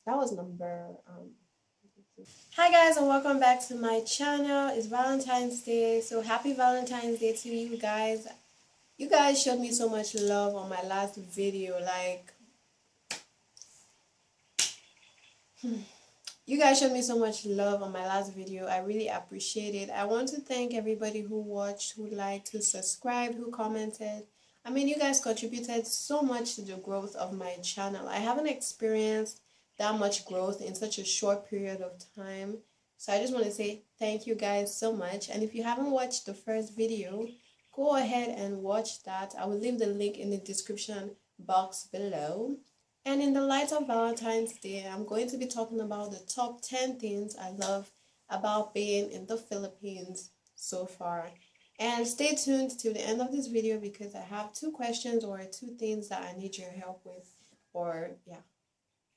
That was number Hi guys, and welcome back to my channel. It's Valentine's Day, so happy Valentine's Day to you guys. You guys showed me so much love on my last video. You guys showed me so much love on my last video. I really appreciate it. I want to thank everybody who watched, who liked, who subscribed, who commented. I mean, you guys contributed so much to the growth of my channel. I haven't experienced that much growth in such a short period of time. So I just want to say thank you guys so much. And if you haven't watched the first video, go ahead and watch that. I will leave the link in the description box below. And in the light of Valentine's Day, I'm going to be talking about the top 10 things I love about being in the Philippines so far. And stay tuned to the end of this video because I have two questions or two things that I need your help with.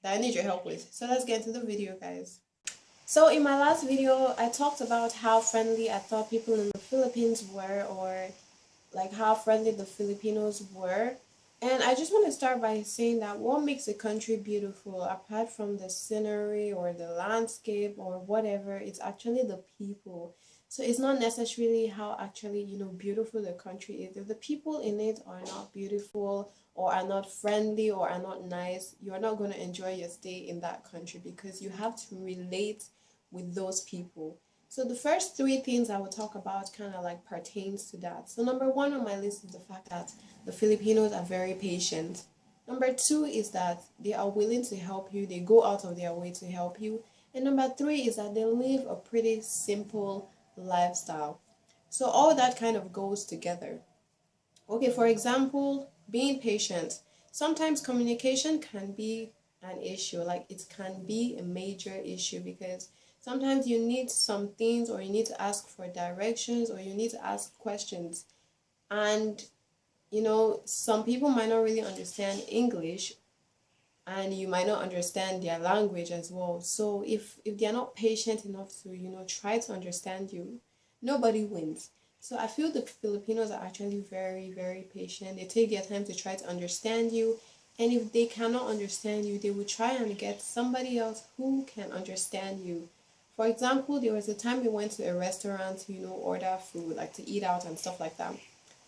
That I need your help with. So let's get into the video, guys. So in my last video, I talked about how friendly I thought people in the Philippines were, or like how friendly the Filipinos were. And I just want to start by saying that what makes a country beautiful, apart from the scenery or the landscape or whatever, it's actually the people. So it's not necessarily how actually, beautiful the country is. If the people in it are not beautiful or are not friendly or are not nice, you're not going to enjoy your stay in that country because you have to relate with those people. So the first three things I will talk about kind of like pertains to that. So number one on my list is the fact that the Filipinos are very patient. Number two is that they are willing to help you. They go out of their way to help you. And number three is that they live a pretty simple lifestyle. So all that kind of goes together. Okay, for example, being patient. Sometimes communication can be an issue, like it can be a major issue because sometimes you need some things or you need to ask for directions or you need to ask questions. And some people might not really understand English and you might not understand their language as well. So if they're not patient enough to, try to understand you, nobody wins. So I feel the Filipinos are actually very, very patient. They take their time to try to understand you. And if they cannot understand you, they will try and get somebody else who can understand you. For example, there was a time we went to a restaurant to, order food, like to eat out and stuff like that.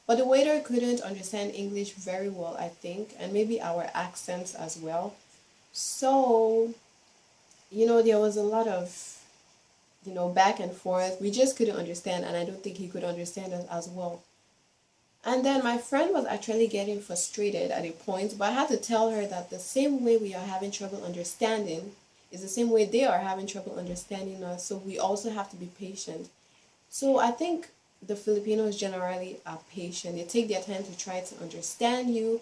But the waiter couldn't understand English very well, I think, and maybe our accents as well. So, there was a lot of, back and forth. We just couldn't understand, and I don't think he could understand us as well. And then my friend was actually getting frustrated at a point, but I had to tell her that the same way we are having trouble understanding is the same way they are having trouble understanding us. So we also have to be patient. So I think the Filipinos generally are patient. They take their time to try to understand you.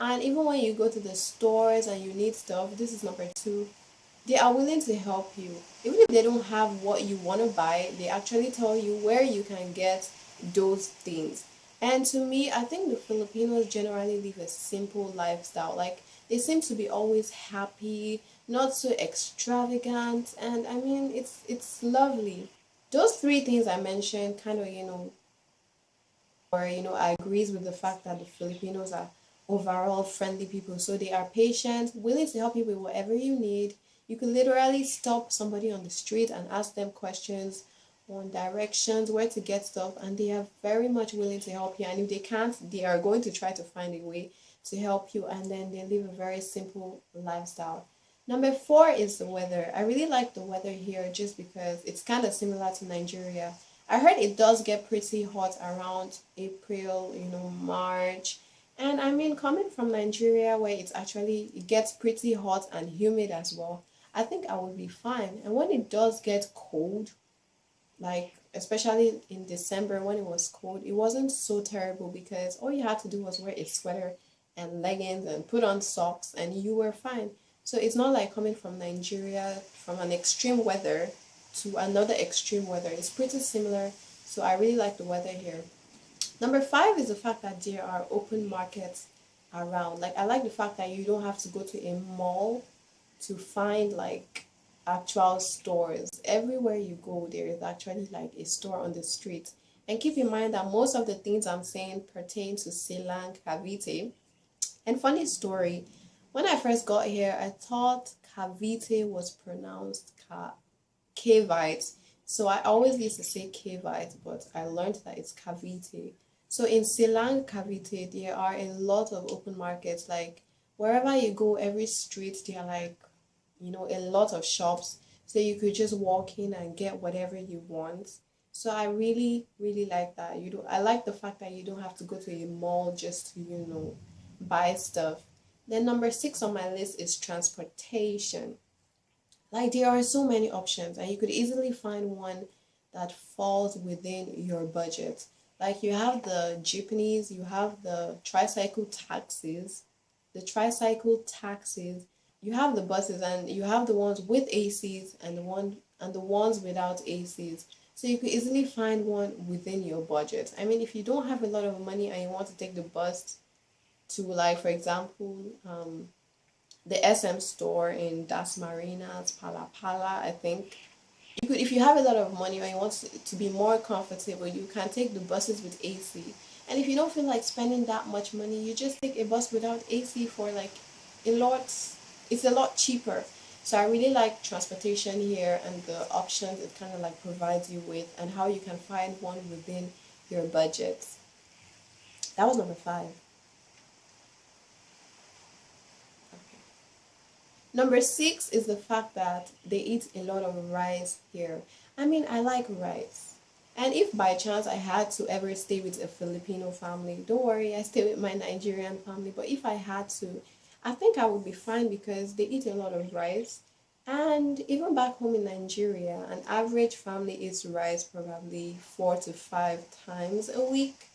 And even when you go to the stores and you need stuff, this is number two, they are willing to help you. Even if they don't have what you want to buy, they actually tell you where you can get those things. And to me, I think the Filipinos generally live a simple lifestyle. Like they seem to be always happy, not so extravagant, and I mean it's lovely. Those three things I mentioned kind of, I agrees with the fact that the Filipinos are overall friendly people. So they are patient, willing to help you with whatever you need. You could literally stop somebody on the street and ask them questions on directions, where to get stuff, and they are very much willing to help you. And if they can't, they are going to try to find a way to help you, and then they live a very simple lifestyle. Number four is the weather. I really like the weather here just because it's kind of similar to Nigeria. I heard it does get pretty hot around April, March. And I mean, coming from Nigeria where it gets pretty hot and humid as well, I think I would be fine. And when it does get cold, like especially in December when it was cold, it wasn't so terrible because all you had to do was wear a sweater and leggings and put on socks and you were fine. So it's not like coming from Nigeria from an extreme weather to another extreme weather. It's pretty similar. So I really like the weather here. Number five is the fact that there are open markets around. Like I like the fact that you don't have to go to a mall to find like actual stores. Everywhere you go, there is actually like a store on the street. And keep in mind that most of the things I'm saying pertain to Silang, Cavite. And funny story, When I first got here, I thought cavite was pronounced cavite. So I always used to say cavite, but I learned that it's cavite. So in Silang Cavite, there are a lot of open markets. Like wherever you go, every street, there are like, a lot of shops. So you could just walk in and get whatever you want. So I really, really like that. I like the fact that you don't have to go to a mall just to, buy stuff. Then number 6 on my list is transportation. Like there are so many options and you could easily find one that falls within your budget. Like you have the jeepneys, you have the tricycle taxis, you have the buses, and you have the ones with ACs and the ones without ACs. So you could easily find one within your budget. I mean, if you don't have a lot of money and you want to take the bus to, like, for example, the SM store in Das Marinas, Pala Pala, I think. If you have a lot of money or you want to be more comfortable, you can take the buses with AC. And if you don't feel like spending that much money, you just take a bus without AC for like a lot, it's a lot cheaper. So I really like transportation here and the options it kind of like provides you with and how you can find one within your budget. That was number 5. Number 6 is the fact that they eat a lot of rice here. I mean, I like rice. And if by chance I had to ever stay with a Filipino family, don't worry, I stay with my Nigerian family. But if I had to, I think I would be fine because they eat a lot of rice. And even back home in Nigeria, an average family eats rice probably 4 to 5 times a week.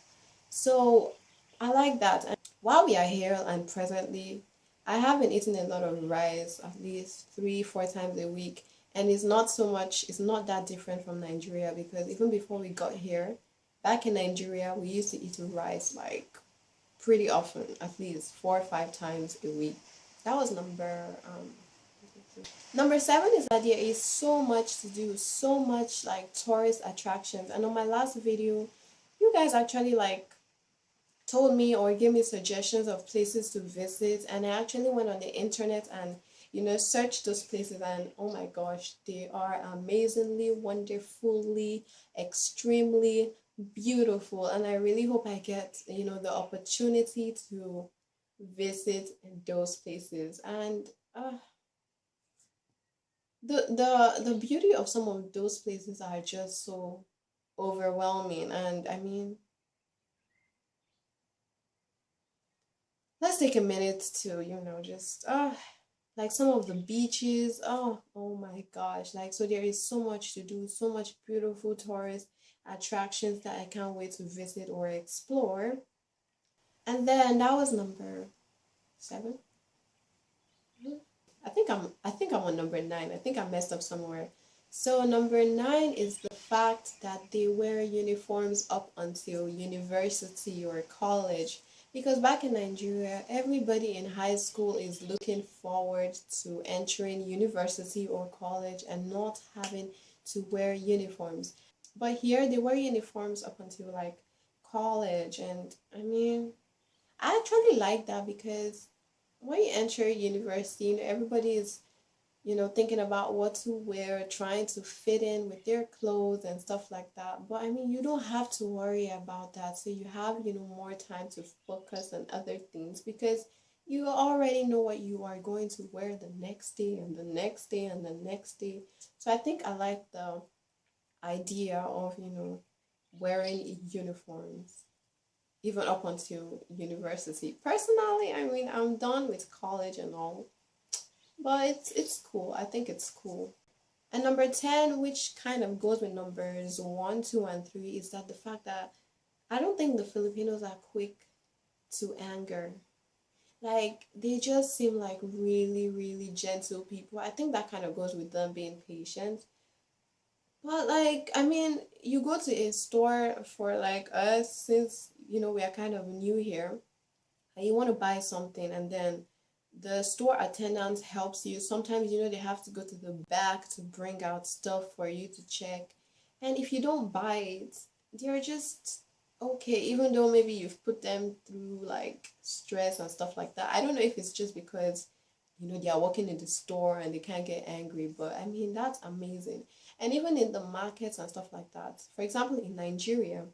So I like that. And while we are here and presently, I have been eating a lot of rice at least 3, 4 times a week. And it's not that different from Nigeria because even before we got here, back in Nigeria, we used to eat rice like pretty often, at least 4 or 5 times a week. That was number 7 is that there is so much to do, so much like tourist attractions. And on my last video, you guys actually like told me or gave me suggestions of places to visit, and I actually went on the internet and searched those places, and oh my gosh, they are amazingly, wonderfully, extremely beautiful. And I really hope I get the opportunity to visit those places. And the beauty of some of those places are just so overwhelming. And I mean, let's take a minute to just like some of the beaches. Oh my gosh, like, so there is so much to do, so much beautiful tourist attractions that I can't wait to visit or explore. And then that was number 7. I think I'm on number 9. I think I messed up somewhere. So number 9 is the fact that they wear uniforms up until university or college. Because back in Nigeria, everybody in high school is looking forward to entering university or college and not having to wear uniforms. But here they wear uniforms up until like college. And I mean, I actually like that because when you enter university, everybody is thinking about what to wear, trying to fit in with their clothes and stuff like that. But I mean, you don't have to worry about that. So you have, more time to focus on other things because you already know what you are going to wear the next day and the next day and the next day. So I think I like the idea of, wearing uniforms even up until university. Personally, I mean, I'm done with college and all. But it's cool. I think it's cool. And number 10, which kind of goes with numbers 1, 2, and 3, is that the fact that I don't think the Filipinos are quick to anger. Like, they just seem like really, really gentle people. I think that kind of goes with them being patient. But, like, I mean, you go to a store for, like, us, since, we are kind of new here, and you want to buy something, and then the store attendant helps you. Sometimes they have to go to the back to bring out stuff for you to check, and if you don't buy it, they're just okay, even though maybe you've put them through like stress and stuff like that. I don't know if it's just because, they are working in the store and they can't get angry, but I mean, that's amazing. And even in the markets and stuff like that. For example, in Nigeria,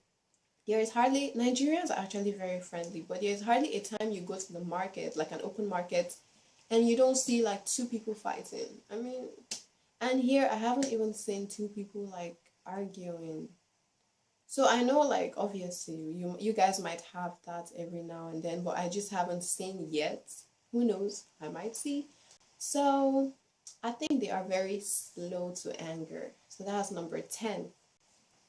Nigerians are actually very friendly, but there's hardly a time you go to the market, like an open market, and you don't see like two people fighting. I mean, and here I haven't even seen two people like arguing. So I know, like, obviously you guys might have that every now and then, but I just haven't seen yet. Who knows? I might see. So I think they are very slow to anger. So that's number 10.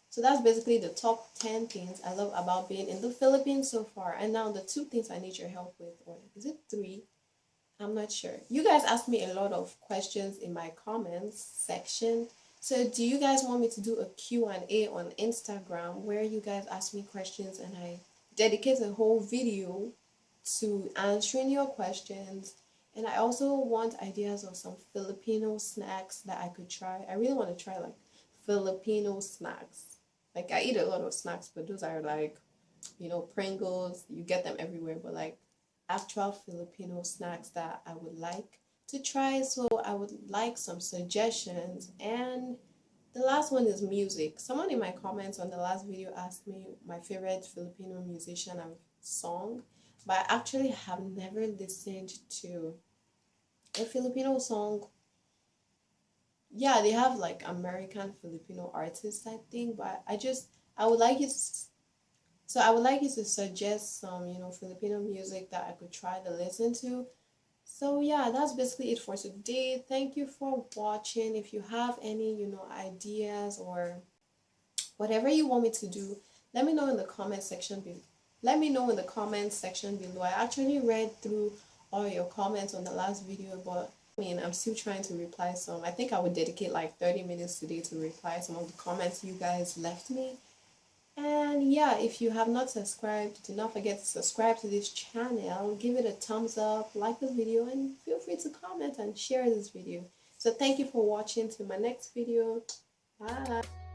So that's basically the top 10 things I love about being in the Philippines so far. And now the two things I need your help with, or is it three? I'm not sure. You guys asked me a lot of questions in my comments section. So do you guys want me to do a Q&A on Instagram where you guys ask me questions and I dedicate a whole video to answering your questions? And I also want ideas of some Filipino snacks that I could try. I really want to try like Filipino snacks. Like I eat a lot of snacks, but those are like, Pringles. You get them everywhere, but like actual Filipino snacks that I would like to try. So I would like some suggestions. And the last one is music. Someone in my comments on the last video asked me my favorite Filipino musician and song, but I actually have never listened to a Filipino song. Yeah, they have like American Filipino artists, I think, but I would like you to so I would like you to suggest some, Filipino music that I could try to listen to. So yeah, that's basically it for today. Thank you for watching. If you have any, ideas or whatever you want me to do, let me know in the comment section below. Let me know in the comment section below. I actually read through all your comments on the last video, but I mean, I'm still trying to reply some. I think I would dedicate like 30 minutes today to reply some of the comments you guys left me. And yeah, if you have not subscribed, do not forget to subscribe to this channel, give it a thumbs up, like the video, and feel free to comment and share this video. So thank you for watching. Till my next video. Bye.